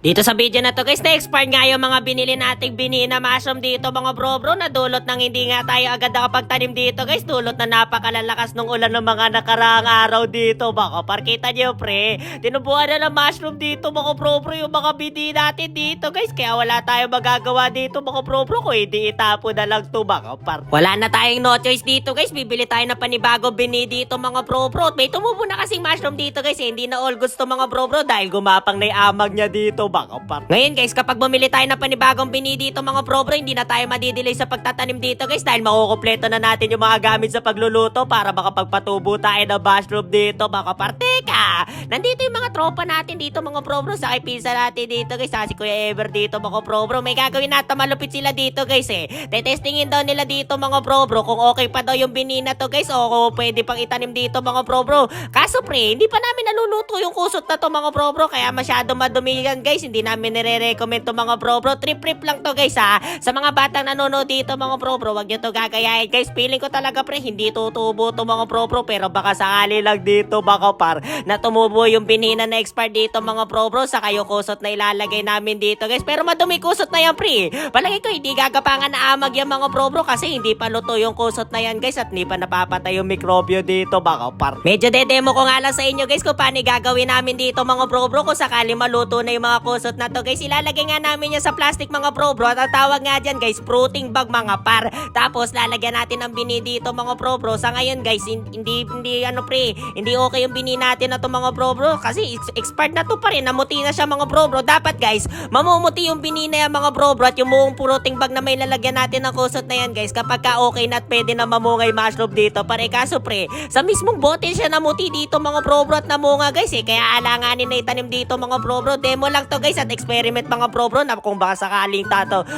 Dito sa video na to guys, na-expire nga yung mga binili nating binina mushroom dito mga bro na dulot ng hindi nga tayo agad nakapagtanim dito guys. Dulot na napakalalakas ng ulan ng mga nakaraang araw dito mga par. Kita nyo pre, tinubuan na ng mushroom dito mga bro yung mga bini natin dito guys. Kaya wala tayong magagawa dito mga bro kung hindi itapo na lang to mga par. Wala na tayong no choice dito guys, bibili tayo ng panibago bini dito mga bro. May tumubo na kasing mushroom dito guys, hindi na all gusto mga bro dahil gumapang na yung amag niya dito. Ngayon guys, kapag bumili tayo ng panibagong bini dito mga bro, hindi na tayo madidelay sa pagtatanim dito guys dahil makukumpleto na natin yung mga gamit sa pagluluto para makapagpatubo tayo ng mushroom dito mga parteka. Nandito yung mga tropa natin dito mga bro sa kipisa natin dito guys. Si Kuya Ever dito mga bro, may gagawin natin, malupit sila dito guys Tetestingin daw nila dito mga bro kung okay pa daw yung bini na to guys o pwede pang itanim dito mga bro. Kaso pre, hindi pa namin naluluto yung kusot na to mga bro kaya masyado madumi yan guys. Hindi namin nire-recommend to mga bro. Trip lang to guys sa mga batang nanonood dito mga bro, wag nyo to gagayahin guys. Feeling ko talaga pre, hindi tutubo to mga bro pero baka sakali lang dito mga par na tumubo yung binina na expired dito mga bro saka yung kusot na ilalagay namin dito guys. Pero madumi kusot na yan pre, palagi ko hindi gagapangan na amag yan mga bro kasi hindi pa luto yung kusot na yan guys at hindi pa napapatay yung mikrobyo dito mga par. Medyo de-demo ko nga lang sa inyo guys kung paano gagawin namin dito mga bro kung sakali maluto na yung mga kusot na to guys. Ilalagay nga namin yan sa plastic mga bro at ang tawag nga dyan guys, fruiting bag mga par. Tapos lalagyan natin ng bini dito mga bro. Sa ngayon guys, hindi ano pre, hindi okay yung bini natin na to mga bro kasi expired na to pa rin, namuti na siya mga bro. Dapat guys, mamumuti yung bini na yan mga bro at yung buong fruiting bag na may lalagyan natin ng kusot na yan guys kapag ka okay na at pwede na mamungay mushroom dito pare. Kaso pre, sa mismong bote siya namuti dito mga bro at namunga guys kaya alanganin na itanim dito mga bro. Demo lang to guys at experiment mga bro na kung baka sakaling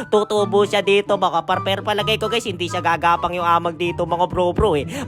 tutubo siya dito mga par. Pero palagay ko guys, hindi siya gagapang yung amag dito mga bro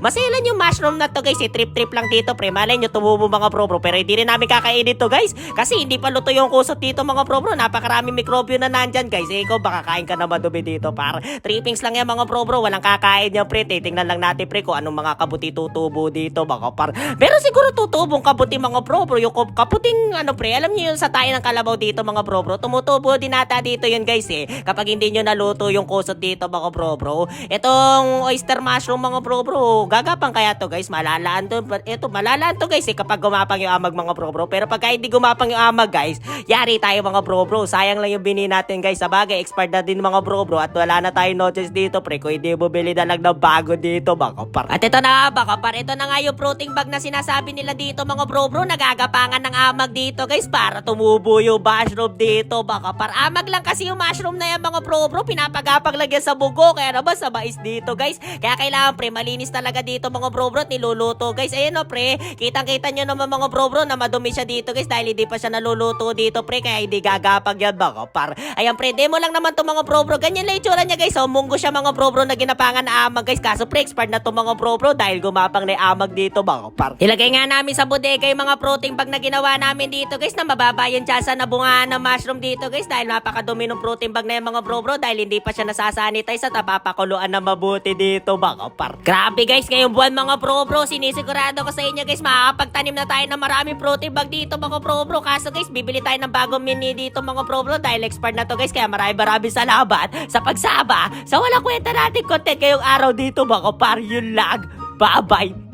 Maselan yung mushroom na to guys trip lang dito pre. Malay nyo tumubo mga bro pero hindi rin namin kakainin to guys kasi hindi pa luto yung kusot dito mga bro. Napakaraming mikrobyo na nandyan guys ikaw baka kain ka na madumi dito par. Trippings lang yan mga bro walang kakain yan pre. Titingnan lang natin pre kung anong mga kabuti tutubo dito mga par. Pero siguro tutubong kabuti mga bro yung kabuting ano pre, alam niyo yun sa tayo ng kalabaw dito mga bro tumutubo din ata dito yun guys kapag hindi nyo naluto yung kusot dito mga bro. Itong oyster mushroom mga bro gagapang kaya to guys, malalaan to guys kapag gumapang yung amag mga bro. Pero pagka hindi gumapang yung amag guys, yari tayo mga bro. Sayang lang yung bini natin guys. Sa bagay expired na din mga bro at wala na tayong notice dito pre kung hindi bumili na lang ng bago dito mga par. At ito na mga par, ito na nga yung fruiting bag na sinasabi nila dito mga bro nagagapangan ng amag dito guys para tumubo yung mushroom dito mga par. Amag lang kasi yung mushroom na yan mga bro pinapagapag lang yan sa bugo kaya naman sa mais dito guys. Kaya kailangan pre malinis talaga dito mga bro at niluluto guys. Ayan o pre, kitang-kita nyo naman mga bro na madumi siya dito guys dahil hindi pa siya naluluto dito pre kaya hindi gagapag yan mga par. Ayan pre, demo lang naman to mga bro. Ganyan lang itsura niya guys. Munggo siya mga bro na ginapangan na amag guys. Kaso pre, expired na to mga bro dahil gumapang na amag dito mga par. Ilagay nga namin sa bodega yung mga fruiting bag na ginawa namin dito guys na mababa yung tsansa na bungaan ng mushroom dito guys dahil napakadumi ng fruiting bag na yung mga bro dahil hindi pa siya nasasanitize at napapakuluan na mabuti dito mga par. Grabe guys, ngayong buwan mga bro sinisigurado ko sa inyo guys makakapagtanim na tayo ng maraming fruiting bag dito mga bro. Kaso guys, bibili tayo ng bagong mini dito mga bro dahil expired na to guys kaya maraming salamat sa pagsama sa walang kwenta natin content ngayong araw dito mga par. Yun lang, bye bye.